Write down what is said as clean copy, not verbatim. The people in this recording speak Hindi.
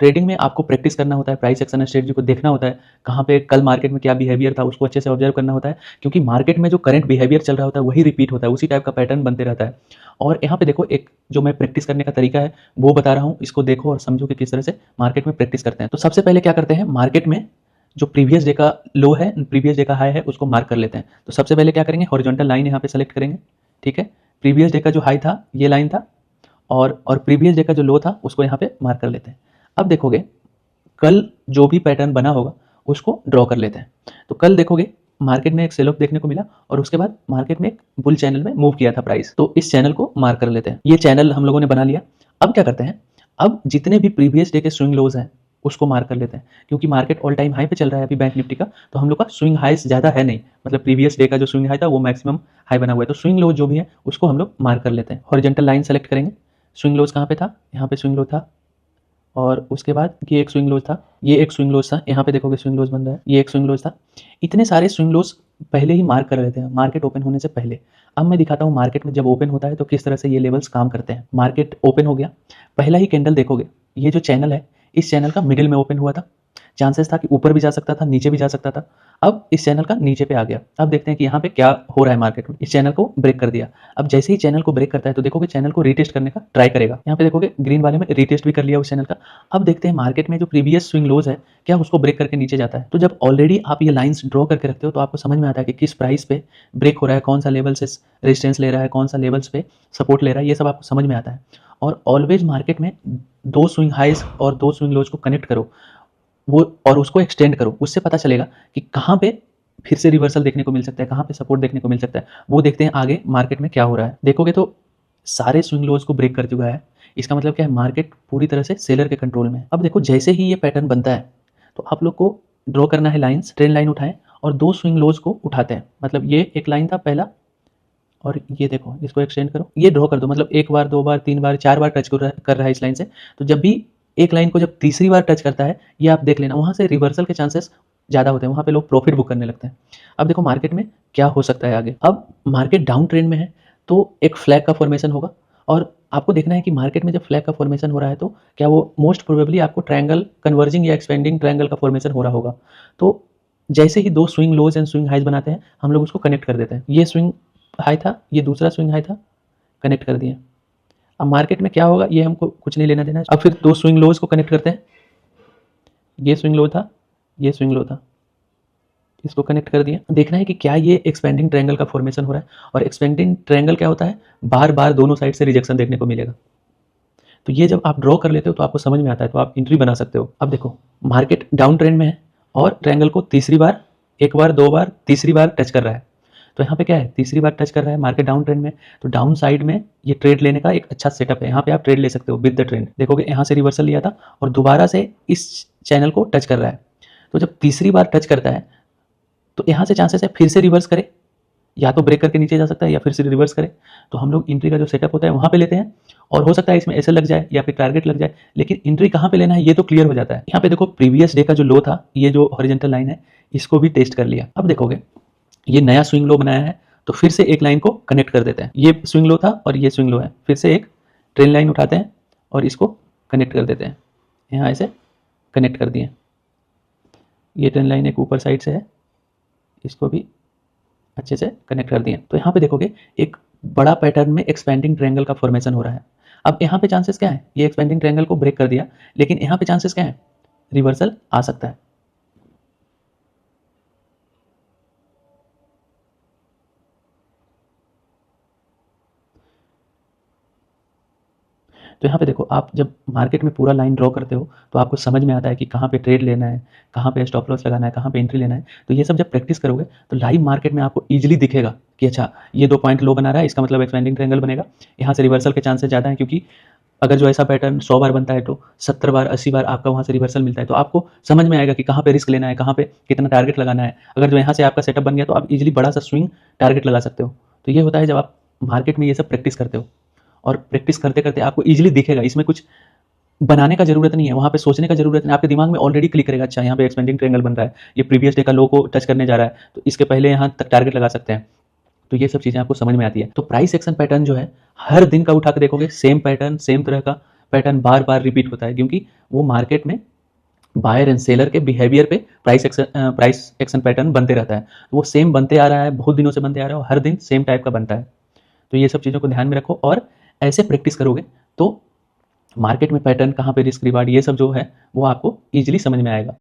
ट्रेडिंग में आपको प्रैक्टिस करना होता है, प्राइस एक्शन स्ट्रेटजी को देखना होता है, कहाँ पे कल मार्केट में क्या बिहेवियर था उसको अच्छे से ऑब्जर्व करना होता है, क्योंकि मार्केट में जो करंट बिहेवियर चल रहा होता है वही रिपीट होता है, उसी टाइप का पैटर्न बनते रहता है। और यहाँ पे देखो एक जो मैं प्रैक्टिस करने का तरीका है वो बता रहा हूँ, इसको देखो और समझो कि किस तरह से मार्केट में प्रैक्टिस करते हैं। तो सबसे पहले क्या करते हैं, मार्केट में जो प्रीवियस डे का लो है, प्रीवियस डे का हाई है, उसको मार्क कर लेते हैं। तो सबसे पहले क्या करेंगे, हॉरिजॉन्टल लाइन यहाँ पे सेलेक्ट करेंगे, ठीक है। प्रीवियस डे का जो हाई था ये लाइन था, और प्रीवियस डे का जो लो था उसको यहाँ पे मार्क कर लेते हैं। अब देखोगे कल जो भी पैटर्न बना होगा उसको ड्रॉ कर लेते हैं। तो कल देखोगे मार्केट में एक सेल ऑफ देखने को मिला और उसके बाद मार्केट में एक बुल चैनल में मूव किया था प्राइस, तो इस चैनल को मार्क कर लेते हैं। ये चैनल हम लोगों ने बना लिया। अब क्या करते हैं, अब जितने भी प्रीवियस डे के स्विंग लोज हैं उसको मार्क कर लेते हैं, क्योंकि मार्केट ऑल टाइम हाई पे चल रहा है अभी बैंक निफ्टी का, तो हम लोग का स्विंग हाइस ज़्यादा है नहीं, मतलब प्रीवियस डे का जो स्विंग हाई था वो मैक्सिमम हाई बना हुआ है, तो स्विंग लो जो भी है उसको हम लोग मार्क कर लेते हैं। हॉरिजॉन्टल लाइन सेलेक्ट करेंगे, स्विंग लोज कहाँ पे था, यहाँ पे स्विंग लो था, और उसके बाद ये एक स्विंग लोज था, ये एक स्विंग लोज था, यहाँ पे देखोगे स्विंग लोज बन रहा है, ये एक स्विंग लोज था। इतने सारे स्विंग लोज पहले ही मार्क कर लेते हैं मार्केट ओपन होने से पहले। अब मैं दिखाता हूँ मार्केट में जब ओपन होता है तो किस तरह से ये लेवल्स काम करते हैं। मार्केट ओपन हो गया, पहला ही कैंडल देखोगे, ये जो चैनल है इस चैनल का मिडिल में ओपन हुआ था, चांसेस था कि ऊपर भी जा सकता था, नीचे भी जा सकता था। अब इस चैनल का नीचे पे आ गया। अब देखते हैं कि यहाँ पे क्या हो रहा है मार्केट में। इस चैनल को ब्रेक कर दिया। अब जैसे ही चैनल को ब्रेक करता है तो देखोगे चैनल को रीटेस्ट करने का ट्राई करेगा। यहाँ पे देखोगे ग्रीन वाले में रीटेस्ट भी कर लिया उस चैनल का। अब देखते हैं मार्केट में जो प्रीवियस स्विंग लोज है क्या उसको ब्रेक करके नीचे जाता है। तो जब ऑलरेडी आप ये लाइन्स ड्रॉ करके रखते हो तो आपको समझ में आता है कि किस प्राइस पे ब्रेक हो रहा है, कौन सा लेवल से रेजिस्टेंस ले रहा है, कौन सा लेवल्स पे सपोर्ट ले रहा है, ये सब आपको समझ में आता है। और ऑलवेज मार्केट में दो स्विंग हाइज और दो स्विंग लोज को कनेक्ट करो वो, और उसको एक्सटेंड करो, उससे पता चलेगा कि कहाँ पे फिर से रिवर्सल देखने को मिल सकता है, कहाँ पे सपोर्ट देखने को मिल सकता है। वो देखते हैं आगे मार्केट में क्या हो रहा है। देखोगे तो सारे स्विंग लोज को ब्रेक कर चुका है, इसका मतलब क्या है, मार्केट पूरी तरह से सेलर के कंट्रोल में है। अब देखो जैसे ही ये पैटर्न बनता है तो आप लोग को ड्रॉ करना है लाइन्स, ट्रेंड लाइन उठाएं और दो स्विंग लोज को उठाते हैं। मतलब ये एक लाइन था पहला, और ये देखो इसको एक्सटेंड करो, ये ड्रॉ कर दो, मतलब एक बार, दो बार, तीन बार, चार बार टच कर रहा है इस लाइन से। तो जब भी एक लाइन को जब तीसरी बार टच करता है, ये आप देख लेना, वहाँ से रिवर्सल के चांसेस ज़्यादा होते हैं, वहाँ पे लोग प्रॉफिट बुक करने लगते हैं। अब देखो मार्केट में क्या हो सकता है आगे। अब मार्केट डाउन ट्रेंड में है तो एक फ्लैग का फॉर्मेशन होगा, और आपको देखना है कि मार्केट में जब फ्लैग का फॉर्मेशन हो रहा है तो क्या वो मोस्ट प्रोबेबली आपको ट्रायंगल कन्वर्जिंग या एक्सपेंडिंग ट्रायंगल का फॉर्मेशन हो रहा होगा। तो जैसे ही दो swing lows and swing highs बनाते हैं हम लोग उसको कनेक्ट कर देते हैं। ये स्विंग हाई था, ये दूसरा स्विंग हाई था, कनेक्ट कर दिए। अब मार्केट में क्या होगा ये हमको कुछ नहीं लेना देना है। अब फिर दो स्विंग लोज को कनेक्ट करते हैं, ये स्विंग लो था, ये स्विंग लो था, इसको कनेक्ट कर दिया। देखना है कि क्या ये एक्सपेंडिंग ट्रायंगल का फॉर्मेशन हो रहा है, और एक्सपेंडिंग ट्रायंगल क्या होता है, बार बार दोनों साइड से रिजेक्शन देखने को मिलेगा। तो ये जब आप ड्रॉ कर लेते हो तो आपको समझ में आता है, तो आप एंट्री बना सकते हो। अब देखो मार्केट डाउन ट्रेंड में है और ट्रायंगल को तीसरी बार, एक बार, दो बार, तीसरी बार टच कर रहा है। तो यहाँ पे क्या है, तीसरी बार टच कर रहा है मार्केट डाउन ट्रेंड में, तो डाउन साइड में ये ट्रेड लेने का एक अच्छा सेटअप है। यहाँ पे आप ट्रेड ले सकते हो विद द ट्रेंड। देखोगे यहाँ से रिवर्सल लिया था और दोबारा से इस चैनल को टच कर रहा है। तो जब तीसरी बार टच करता है तो यहाँ से चांसेस है फिर से रिवर्स करे, या तो ब्रेक करके नीचे जा सकता है या फिर से रिवर्स करे। तो हम लोग एंट्री का जो सेटअप होता है वहाँ पे लेते हैं, और हो सकता है इसमें ऐसे लग जाए या फिर टारगेट लग जाए, लेकिन एंट्री कहाँ पे लेना है ये तो क्लियर हो जाता है। यहाँ पे देखो प्रीवियस डे का जो लो था, ये जो हॉरिजॉन्टल लाइन है इसको भी टेस्ट कर लिया। अब देखोगे ये नया स्विंग लो बनाया है तो फिर से एक लाइन को कनेक्ट कर देते हैं। ये स्विंग लो था और ये स्विंग लो है, फिर से एक ट्रेंड लाइन उठाते हैं और इसको कनेक्ट कर देते हैं। यहाँ ऐसे कनेक्ट कर दिए। ये ट्रेंड लाइन एक ऊपर साइड से है, इसको भी अच्छे से कनेक्ट कर दिए। तो यहाँ पे देखोगे एक बड़ा पैटर्न में एक्सपेंडिंग ट्रायंगल का फॉर्मेशन हो रहा है। अब यहाँ पे चांसेस क्या है, ये एक्सपेंडिंग ट्रायंगल को ब्रेक कर दिया, लेकिन यहाँ पे चांसेस क्या है, रिवर्सल आ सकता है। तो यहाँ पे देखो आप जब मार्केट में पूरा लाइन ड्रॉ करते हो तो आपको समझ में आता है कि कहाँ पे ट्रेड लेना है, कहाँ पे स्टॉप लॉस लगाना है, कहाँ पे एंट्री लेना है। तो ये सब जब प्रैक्टिस करोगे तो लाइव मार्केट में आपको ईजिली दिखेगा कि अच्छा ये 2 पॉइंट लो बना रहा है, इसका मतलब एक्सपेंडिंग ट्रायंगल बनेगा, यहाँ से रिवर्सल के चांसेस ज़्यादा हैं, क्योंकि अगर जो ऐसा पैटर्न 100 बार बनता है तो 70 बार 80 बार आपका वहाँ से रिवर्सल मिलता है। तो आपको समझ में आएगा कि कहाँ पे रिस्क लेना है, कहाँ पे कितना टारगेट लगाना है। अगर जो यहाँ से आपका सेटअप बन गया तो आप इजीली बड़ा सा स्विंग टारगेट लगा सकते हो। तो ये होता है जब आप मार्केट में ये सब प्रैक्टिस करते हो, और प्रैक्टिस करते करते आपको ईजिली दिखेगा। इसमें कुछ बनाने का जरूरत नहीं है, वहाँ पे सोचने का जरूरत नहीं, आपके दिमाग में ऑलरेडी क्लिक करेगा, अच्छा यहाँ पे एक्सपेंडिंग ट्रायंगल बन रहा है, ये प्रीवियस डे का लो को टच करने जा रहा है, तो इसके पहले यहाँ तक टारगेट लगा सकते हैं। तो ये सब चीज़ें आपको समझ में आती है। तो प्राइस एक्शन पैटर्न जो है हर दिन का उठा के देखोगे सेम पैटर्न, सेम तरह का पैटर्न बार बार रिपीट होता है, क्योंकि वो मार्केट में बायर एंड सेलर के बिहेवियर पे प्राइस एक्शन पैटर्न बनते रहता है। वो सेम बनते आ रहा है, बहुत दिनों से बनते आ रहा है और हर दिन सेम टाइप का बनता है। तो ये सब चीज़ों को ध्यान में रखो और ऐसे प्रैक्टिस करोगे तो मार्केट में पैटर्न कहाँ पे रिस्क रिवार्ड ये सब जो है वो आपको ईजिली समझ में आएगा।